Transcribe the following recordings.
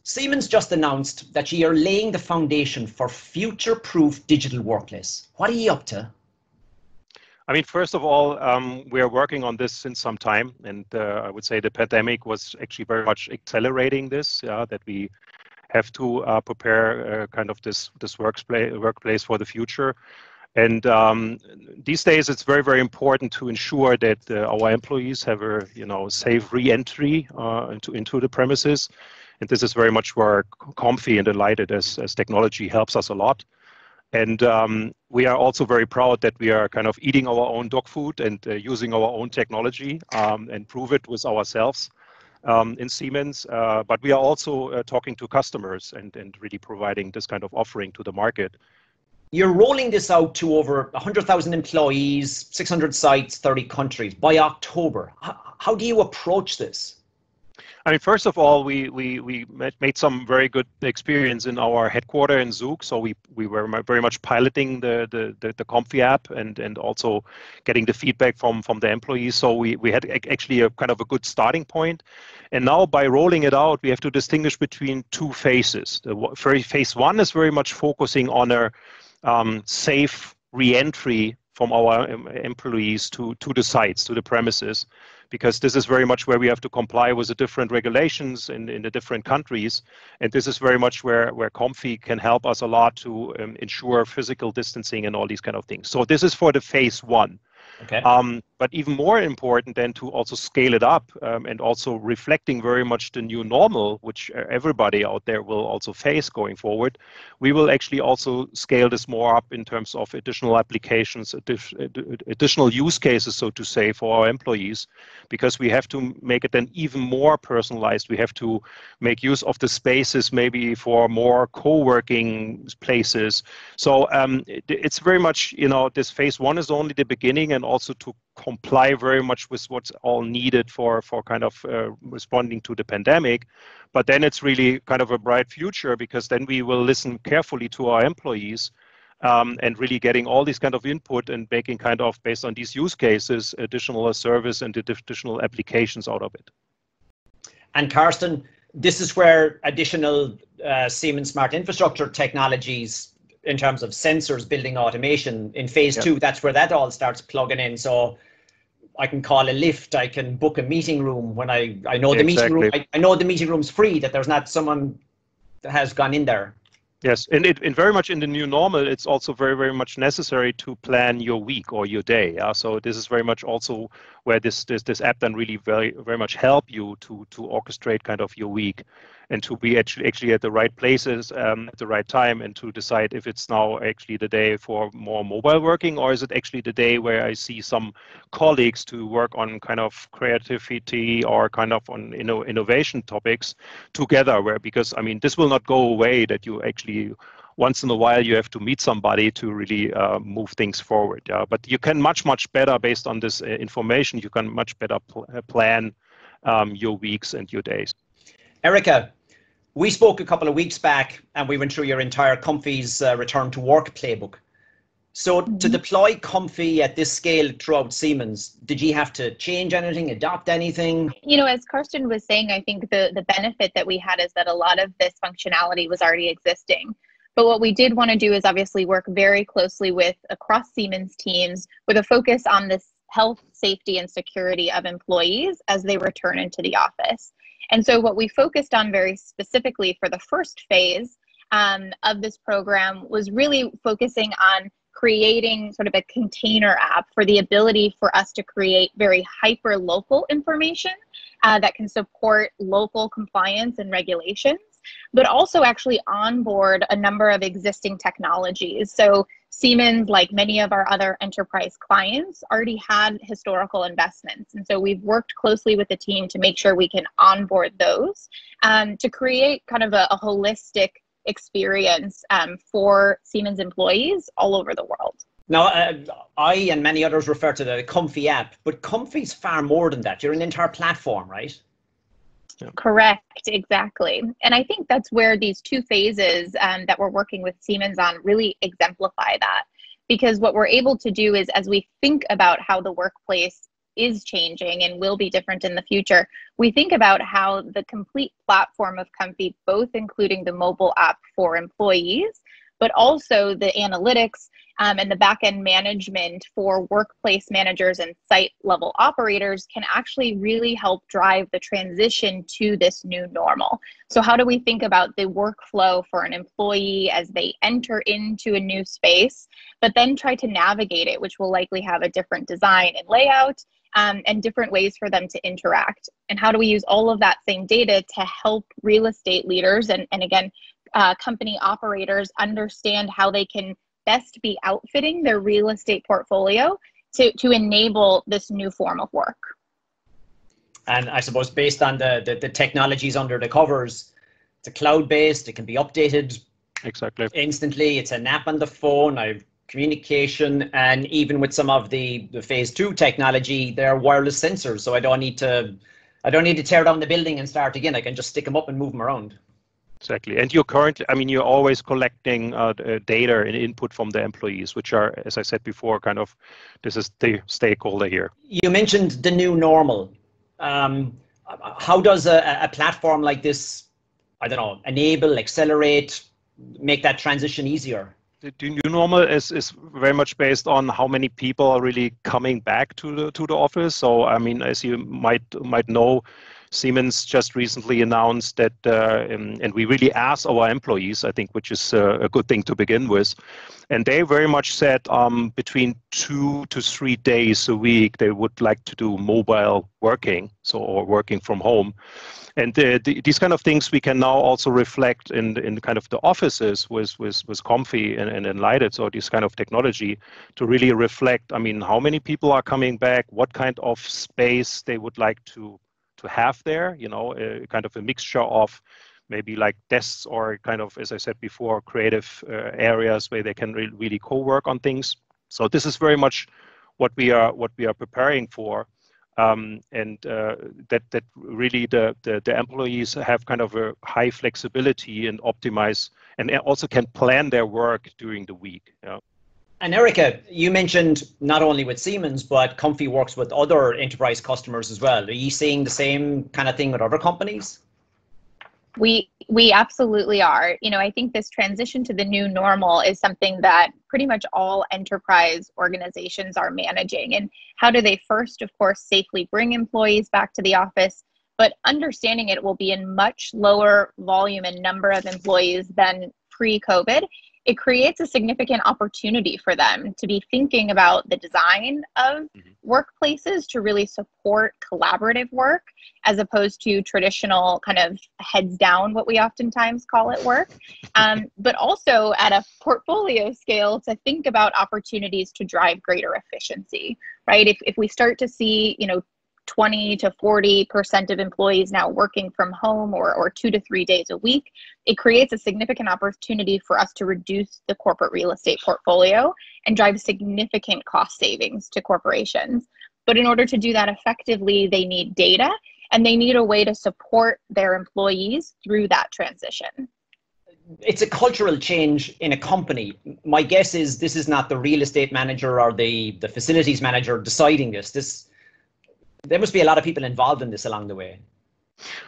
Siemens just announced that you are laying the foundation for future-proof digital workplace. What are you up to? I mean, first of all, we are working on this since some time, and I would say the pandemic was actually very much accelerating this, that we have to prepare kind of this workplace for the future. And these days, it's very, very important to ensure that our employees have a safe re-entry into the premises. And this is very much where Comfy and Delighted as technology helps us a lot. And we are also very proud that we are kind of eating our own dog food and using our own technology and prove it with ourselves in Siemens. But we are also talking to customers and really providing this kind of offering to the market. You're rolling this out to over 100,000 employees, 600 sites, 30 countries by October. How do you approach this? I mean, first of all, we made some very good experience in our headquarters in Zug. So we were very much piloting the Comfy app and also getting the feedback from the employees. So we had actually a kind of a good starting point. And now by rolling it out, we have to distinguish between two phases. Phase one is very much focusing on a safe re-entry from our employees to the sites, to the premises, because this is very much where we have to comply with the different regulations in the different countries. And this is very much where Comfy can help us a lot to ensure physical distancing and all these kind of things. So this is for the phase one. Okay. But even more important than to also scale it up and also reflecting very much the new normal, which everybody out there will also face going forward, we will actually also scale this more up in terms of additional applications, additional use cases, so to say, for our employees, because we have to make it then even more personalized. We have to make use of the spaces maybe for more co-working places. So it's very much, this phase one is only the beginning, and also to comply very much with what's all needed for kind of responding to the pandemic. But then it's really kind of a bright future, because then we will listen carefully to our employees and really getting all these kind of input and making kind of, based on these use cases, additional service and additional applications out of it. And Carsten, this is where additional Siemens Smart Infrastructure technologies in terms of sensors, building automation in phase two, that's where that all starts plugging in. So I can call a lift, I can book a meeting room when I know the meeting room, I know the meeting room's free, that there's not someone that has gone in there. Yes, and very much in the new normal, it's also very, very much necessary to plan your week or your day. So this is very much also where this app then really very, very much help you to orchestrate kind of your week and to be actually at the right places at the right time, and to decide if it's now actually the day for more mobile working, or is it actually the day where I see some colleagues to work on kind of creativity or kind of on innovation topics together, because I mean, this will not go away, that you actually once in a while you have to meet somebody to really move things forward. But you can much better, based on this information, you can much better plan your weeks and your days. Erica, we spoke a couple of weeks back and we went through your entire Comfy's return to work playbook. So to deploy Comfy at this scale throughout Siemens, did you have to change anything, adopt anything? As Carsten was saying, I think the benefit that we had is that a lot of this functionality was already existing. But what we did want to do is obviously work very closely with across Siemens teams with a focus on this health, safety, and security of employees as they return into the office. And so what we focused on very specifically for the first phase of this program was really focusing on creating sort of a container app for the ability for us to create very hyper-local information that can support local compliance and regulations, but also actually onboard a number of existing technologies. So Siemens, like many of our other enterprise clients, already had historical investments. And so we've worked closely with the team to make sure we can onboard those to create kind of a holistic experience for Siemens employees all over the world. Now, I and many others refer to the Comfy app, but Comfy's far more than that. You're an entire platform, right? Yeah. Correct, exactly. And I think that's where these two phases that we're working with Siemens on really exemplify that. Because what we're able to do is, as we think about how the workplace is changing and will be different in the future, we think about how the complete platform of Comfy, both including the mobile app for employees, but also the analytics and the back-end management for workplace managers and site-level operators can actually really help drive the transition to this new normal. So how do we think about the workflow for an employee as they enter into a new space, but then try to navigate it, which will likely have a different design and layout, and different ways for them to interact? And how do we use all of that same data to help real estate leaders and again, company operators understand how they can best be outfitting their real estate portfolio to enable this new form of work? And I suppose based on the technologies under the covers, it's a cloud-based, it can be updated instantly. It's an app on the phone, I have communication, and even with some of the phase 2 technology, there are wireless sensors. So I don't need to tear down the building and start again. I can just stick them up and move them around. Exactly. And you're always collecting data and input from the employees, which are, as I said before, this is the stakeholder here. You mentioned the new normal. How does a platform like this, I don't know, enable, accelerate, make that transition easier? The new normal is very much based on how many people are really coming back to the office. So, as you might know, Siemens just recently announced that, and we really asked our employees, I think, which is a good thing to begin with, and they very much said between 2 to 3 days a week they would like to do mobile working, or working from home. And these kind of things we can now also reflect in kind of the offices with Comfy and Enlighted, so this kind of technology to really reflect, how many people are coming back, what kind of space they would like to have there, kind of a mixture of maybe like desks or kind of, as I said before, creative areas where they can really co-work on things. So this is very much what we are preparing for. That really the employees have kind of a high flexibility and optimize, and also can plan their work during the week. Yeah. And Erica, you mentioned not only with Siemens, but Comfy works with other enterprise customers as well. Are you seeing the same kind of thing with other companies? We absolutely are. I think this transition to the new normal is something that pretty much all enterprise organizations are managing. And how do they first, of course, safely bring employees back to the office, but understanding it will be in much lower volume and number of employees than pre-COVID. It creates a significant opportunity for them to be thinking about the design of workplaces to really support collaborative work, as opposed to traditional kind of heads down, what we oftentimes call it, work. But also at a portfolio scale to think about opportunities to drive greater efficiency, right? If we start to see, 20 to 40% of employees now working from home or 2 to 3 days a week, it creates a significant opportunity for us to reduce the corporate real estate portfolio and drive significant cost savings to corporations. But in order to do that effectively, they need data and they need a way to support their employees through that transition. It's a cultural change in a company. My guess is this is not the real estate manager or the facilities manager deciding this. There must be a lot of people involved in this along the way.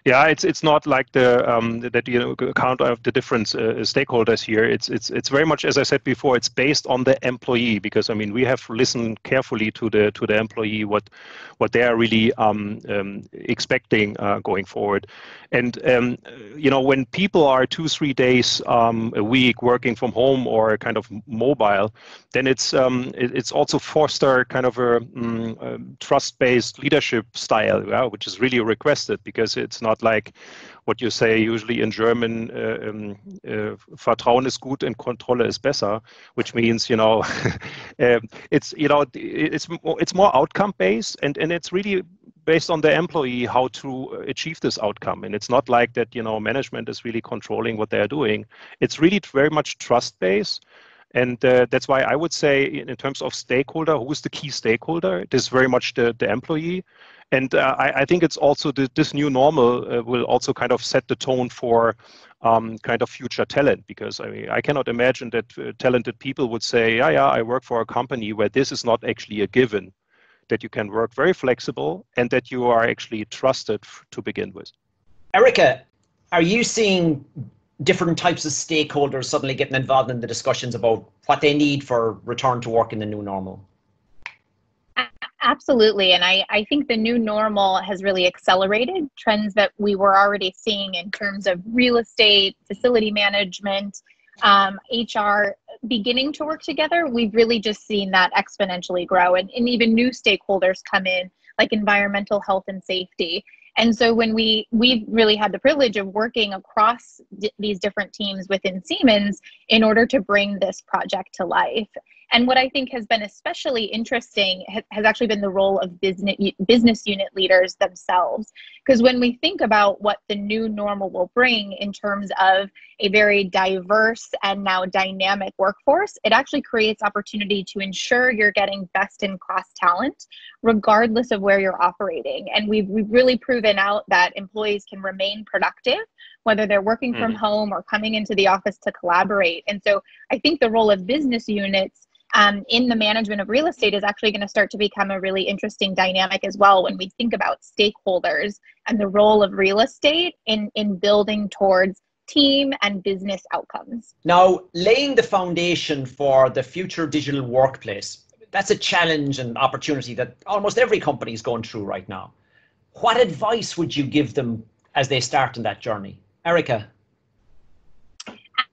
Yeah, it's not like that count of the different stakeholders here. It's very much, as I said before, it's based on the employee, because we have listened carefully to the employee what they are really expecting going forward. And when people are 2-3 days a week working from home or kind of mobile, then it's also foster kind of a trust-based leadership style, which is really requested, because it's not like what you say usually in German, Vertrauen ist gut and Kontrolle ist besser, which means it's more outcome based, and it's really based on the employee how to achieve this outcome. And it's not like that management is really controlling what they are doing. It's really very much trust based. And that's why I would say, in terms of stakeholder, who is the key stakeholder? It is very much the employee. And I think it's also this new normal will also kind of set the tone for kind of future talent, because I cannot imagine that talented people would say, yeah, I work for a company where this is not actually a given, that you can work very flexible, and that you are actually trusted to begin with. Erica, are you seeing different types of stakeholders suddenly getting involved in the discussions about what they need for return to work in the new normal? Absolutely. And I think the new normal has really accelerated trends that we were already seeing in terms of real estate, facility management, HR beginning to work together. We've really just seen that exponentially grow, and even new stakeholders come in, like environmental health and safety. And so when we've really had the privilege of working across these different teams within Siemens in order to bring this project to life. And what I think has been especially interesting has actually been the role of business unit leaders themselves. Because when we think about what the new normal will bring in terms of a very diverse and now dynamic workforce, it actually creates opportunity to ensure you're getting best in class talent, regardless of where you're operating. And we've really proven out that employees can remain productive, whether they're working from home or coming into the office to collaborate. And so I think the role of business units in the management of real estate is actually going to start to become a really interesting dynamic as well when we think about stakeholders and the role of real estate in building towards team and business outcomes. Now, laying the foundation for the future digital workplace, that's a challenge and opportunity that almost every company is going through right now. What advice would you give them as they start in that journey? Erica?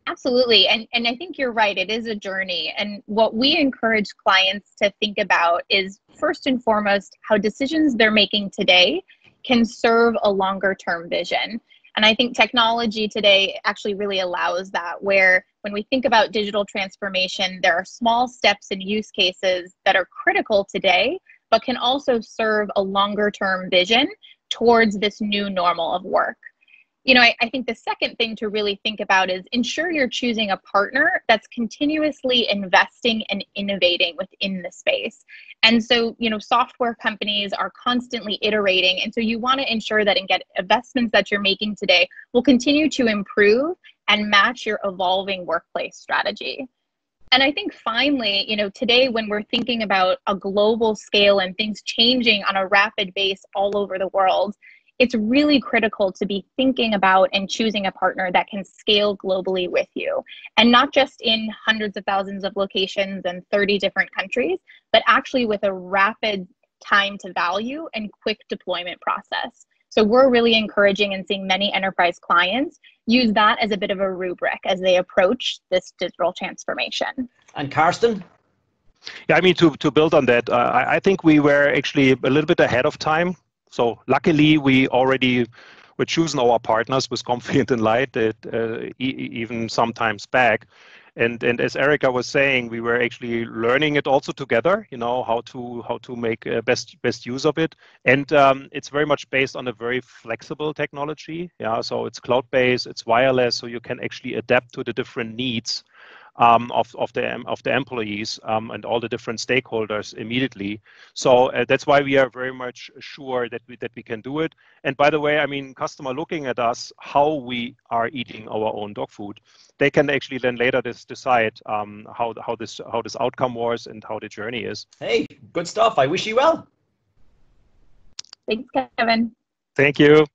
Absolutely. And I think you're right. It is a journey. And what we encourage clients to think about is, first and foremost, how decisions they're making today can serve a longer term vision. And I think technology today actually really allows that, where when we think about digital transformation, there are small steps and use cases that are critical today, but can also serve a longer term vision towards this new normal of work. You know, I think the second thing to really think about is ensure you're choosing a partner that's continuously investing and innovating within the space. And so, you know, software companies are constantly iterating. And so you want to ensure that investments that you're making today will continue to improve and match your evolving workplace strategy. And I think finally, you know, today when we're thinking about a global scale and things changing on a rapid pace all over the world, it's really critical to be thinking about and choosing a partner that can scale globally with you, and not just in hundreds of thousands of locations and 30 different countries, but actually with a rapid time to value and quick deployment process. So we're really encouraging and seeing many enterprise clients use that as a bit of a rubric as they approach this digital transformation. And Carsten? Yeah, I mean, to build on that, I think we were actually a little bit ahead of time. So luckily, we already were choosing our partners with Confident and Light, even sometimes back. And as Erica was saying, we were actually learning it also together, you know, how to make best use of it. And it's very much based on a very flexible technology. Yeah, so it's cloud-based, it's wireless, so you can actually adapt to the different needs of the employees and all the different stakeholders immediately. So that's why we are very much sure that we can do it. And by the way, I mean, customer looking at us, how we are eating our own dog food, they can actually then later decide how this outcome was and how the journey is. Hey, good stuff. I wish you well. Thanks, Kevin. Thank you.